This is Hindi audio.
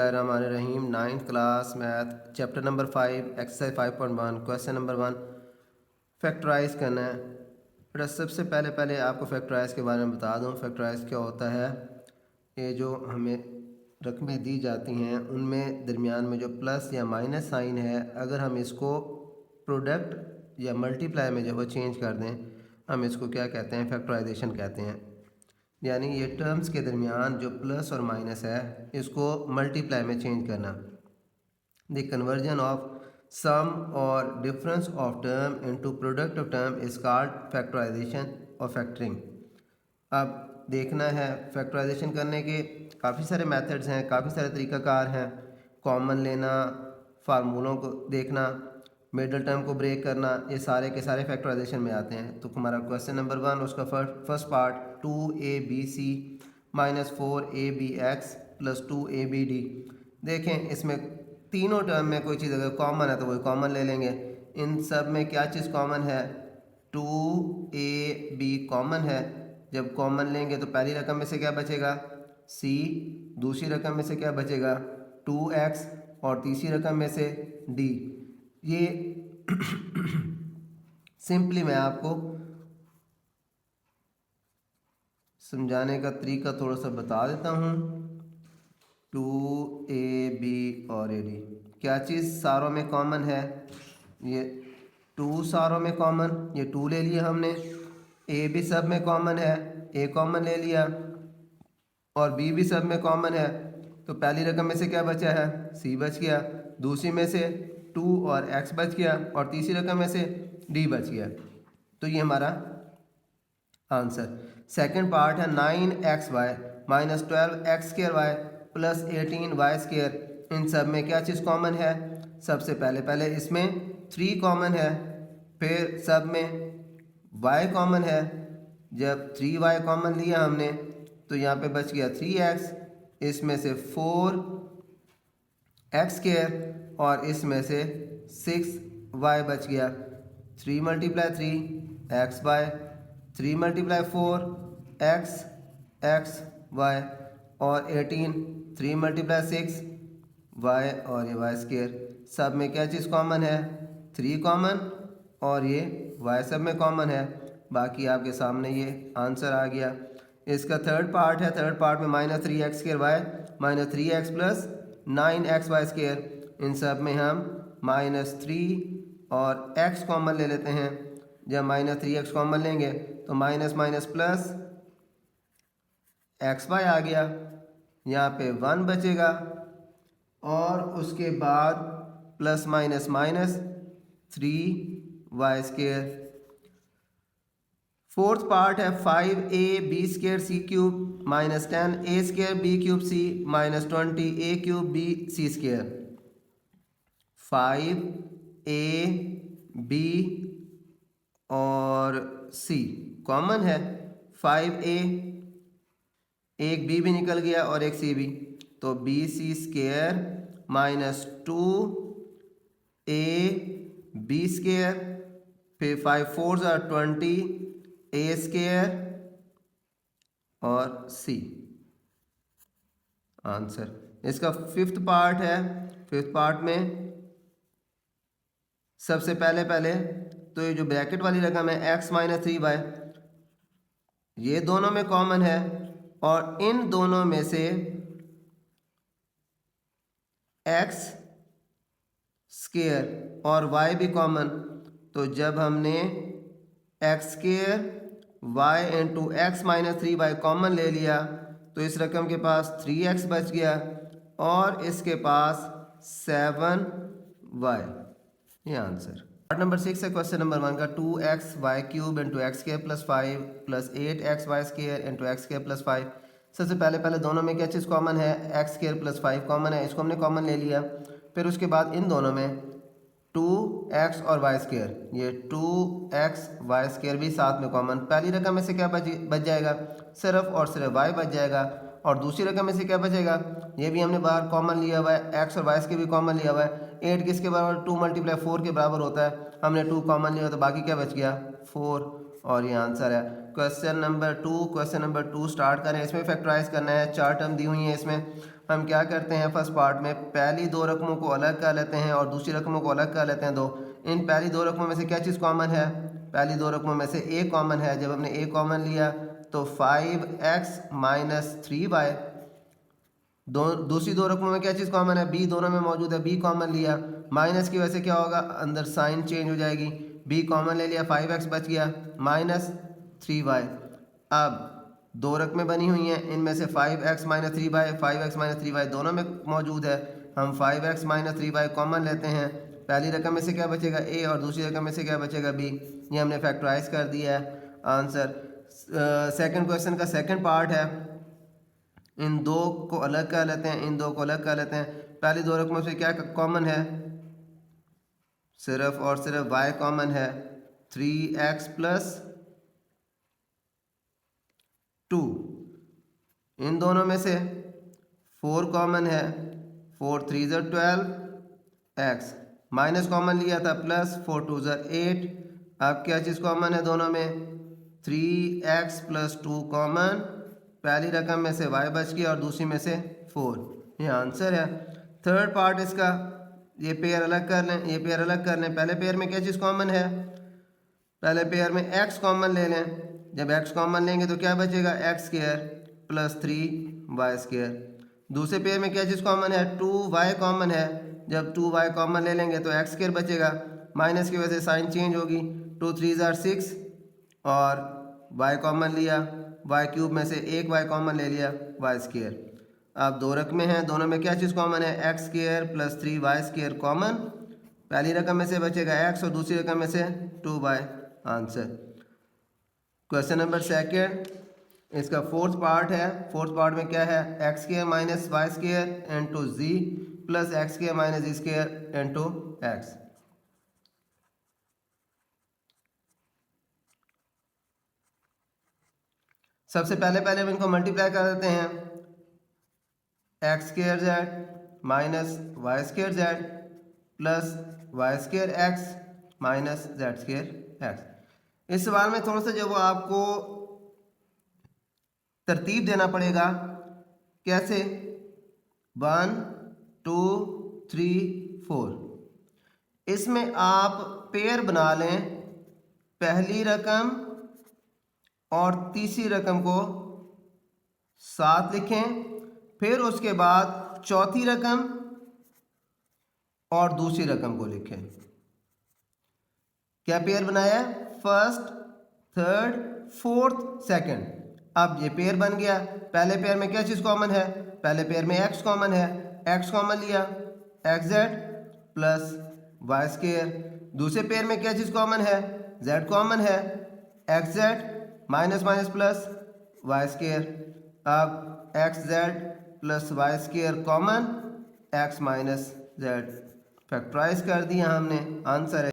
रहीम 9th class math chapter number 5 exercise 5.1 question number 1 factorise करना है। बेटा सबसे पहले आपको फैक्टराइज के बारे में बता दूं। फैक्टराइज क्या होता है, ये जो हमें रकमें दी जाती हैं उनमें दरमियान में जो प्लस या माइनस साइन है, अगर हम इसको प्रोडक्ट या मल्टीप्लाई में जब वो चेंज कर दें, हम इसको क्या कहते हैं, फैक्टराइजेशन कहते हैं। यानी ये टर्म्स के दरमियान जो प्लस और माइनस है इसको मल्टीप्लाई में चेंज करना। द कन्वर्जन ऑफ सम और difference of term into product of term is called factorisation और फैक्टरिंग। अब देखना है फैक्टराइजेशन करने के काफ़ी सारे मेथड्स हैं, काफ़ी सारे तरीक़ाकार हैं। कॉमन लेना, फार्मूलों को देखना, मिडल टर्म को ब्रेक करना, ये सारे के सारे फैक्टराइजेशन में आते हैं। तो हमारा क्वेश्चन नंबर 1 उसका first part 2abc minus 4abx plus 2abd। देखें इसमें तीनों टर्म में कोई चीज़ अगर कॉमन है तो वही कॉमन ले लेंगे। इन सब में क्या चीज़ कॉमन है, 2ab कॉमन है। जब कॉमन लेंगे तो पहली रकम में से क्या बचेगा, c, दूसरी रकम में से क्या बचेगा 2x और तीसरी रकम में से d। ये सिंपली मैं आपको समझाने का तरीका थोड़ा सा बता देता हूँ। 2ab और ad क्या चीज़ सारों में कॉमन है, ये 2 सारों में कॉमन, ये 2 ले लिया हमने। a भी सब में कॉमन है, a कॉमन ले लिया, और b भी सब में कॉमन है। तो पहली रकम में से क्या बचा है, c बच गया, दूसरी में से 2 और x बच गया, और तीसरी रकम में से d बच गया। तो ये हमारा आंसर। सेकंड पार्ट है 9xy minus 12x² plus 18y²। इन सब में क्या चीज़ कॉमन है, सबसे पहले इसमें 3 कॉमन है, फिर सब में y कॉमन है। जब 3y कॉमन लिया हमने तो यहाँ पे बच गया 3x, इसमें से 4x² और इसमें से 6y बच गया। 3 × 3 xy, 3 × 4 xy और 18 3 × 6 y और ये y²। सब में क्या चीज़ कॉमन है, 3 कॉमन और ये y सब में कॉमन है। बाकी आपके सामने ये आंसर आ गया। इसका थर्ड पार्ट है, थर्ड पार्ट में minus 3x² minus 3x plus 9xy²। इन सब में हम -3 और x कॉमन ले लेते हैं। जब -3x कॉमन लेंगे तो माइनस माइनस प्लस xy आ गया, यहाँ पे 1 बचेगा, और उसके बाद plus minus minus 3y²। Fourth part है 5ab² minus 10a²b³ minus 20a³b² 5ab और c कॉमन है। 5a, एक b भी निकल गया और एक c भी, तो bc² माइनस 2ab², फिर 5 4 20 a² और c आंसर। इसका फिफ्थ पार्ट है, फिफ्थ पार्ट में सबसे पहले तो ये जो ब्रैकेट वाली रकम है x माइनस 3y, ये दोनों में कॉमन है, और इन दोनों में से x² और y भी कॉमन। तो जब हमने x² y into x minus 3y common ले लिया तो इस रकम के पास 3x बच गया और इसके पास 7y। ये आंसर। पार्ट नंबर 6 है क्वेश्चन नंबर 1 का 2xy³ into x² plus 5 plus 8xy² into x² plus 5। सबसे पहले दोनों में क्या चीज़ कॉमन है, x² प्लस 5 कॉमन है, इसको हमने कॉमन ले लिया। फिर उसके बाद इन दोनों में 2x और y², ये 2x y² भी साथ में कॉमन। पहली रकम में से क्या बच जाएगा, सिर्फ और सिर्फ y बच जाएगा, और दूसरी रकम में से क्या बचेगा, ये भी हमने बाहर कॉमन लिया हुआ है, x और y² भी कॉमन लिया हुआ है। 8 किसके बराबर, 2 × 4 के बराबर होता है, हमने 2 कॉमन लिया तो बाकी क्या बच गया 4, और ये आंसर है। क्वेश्चन नंबर 2 स्टार्ट करें। इसमें फैक्टराइज करना है। 4 टर्म दी हुई हैं। इसमें हम क्या करते हैं, फर्स्ट पार्ट में पहली 2 रकमों को अलग कर लेते हैं और दूसरी रकमों को अलग कर लेते हैं दो। इन पहली 2 रकमों में से क्या चीज़ कॉमन है? पहली 2 रकमों में से ए कॉमन है। जब हमने ए कॉमन लिया तो 5x माइनस 3y। दूसरी 2 रकमों में क्या चीज़ कॉमन है? बी दोनों में मौजूद है, बी कॉमन लिया। माइनस की वजह से क्या होगा, अंदर साइन चेंज हो जाएगी। बी कॉमन ले लिया, 5x बच गया माइनस 3y। अब 2 रकमें बनी हुई हैं, इनमें से 5x minus 3y 5x minus 3y दोनों में मौजूद है। हम 5x माइनस 3y कॉमन लेते हैं। पहली रकम में से क्या बचेगा? ए, और दूसरी रकम में से क्या बचेगा? बी। ये हमने फैक्टराइज कर दिया है। आंसर सेकंड क्वेश्चन का सेकंड पार्ट है। इन 2 को अलग कर लेते हैं, इन 2 को अलग कर लेते हैं। पहली 2 रकमों से क्या कॉमन है? सिर्फ और सिर्फ y कॉमन है। 3x plus 2। इन दोनों में से 4 कॉमन है। 4 3 ज़ा 12x। माइनस कॉमन लिया था, प्लस 4 2 ज़ा 8। अब क्या चीज़ कॉमन है दोनों में? 3x plus 2 common. पहली रकम में से y बच गया और दूसरी में से 4। ये आंसर है। थर्ड पार्ट इसका, ये पेयर अलग कर लें, ये पेयर अलग कर लें। पहले पेयर में क्या चीज़ कॉमन है? पहले पेयर में x कॉमन ले लें। जब x कॉमन लेंगे तो क्या बचेगा? x square plus 3y square. दूसरे पेयर में क्या चीज़ कॉमन है? 2y कॉमन है। जब 2y कॉमन ले लेंगे तो x स्क्वायर बचेगा। माइनस की वजह से साइन चेंज होगी। 2 3 ज़ा 6 और y कॉमन लिया, y क्यूब में से एक y कॉमन ले लिया, y स्क्वायर। अब 2 रकमें हैं, दोनों में क्या चीज़ कॉमन है? x square plus 3y square common. पहली रकम में से बचेगा x और दूसरी रकम में से 2y। Answer. Question number second, इसका फोर्थ पार्ट है। फोर्थ पार्ट में क्या है? X square minus y square into z plus x square minus z square into x. सबसे पहले हम इनको मल्टीप्लाई कर देते हैं। X square z minus y square z plus Y square x minus z square x. इस सवाल में थोड़ा सा जो वो आपको तरतीब देना पड़ेगा। कैसे? 1 2 3 4। इसमें आप पेयर बना लें। पहली रकम और तीसरी रकम को साथ लिखें, फिर उसके बाद चौथी रकम और दूसरी रकम को लिखें। क्या पेयर बनाया? First, third, fourth, second. अब ये पेयर बन गया। पहले पेयर में क्या चीज़ कॉमन है? पहले पेयर में x कॉमन है, x कॉमन लिया, xz प्लस वाई स्क्वायर। दूसरे पेयर में क्या चीज़ कॉमन है? z कॉमन है, xz minus minus plus Y square. अब xz plus Y square common, x minus z। Factorise कर दिया हमने। आंसर है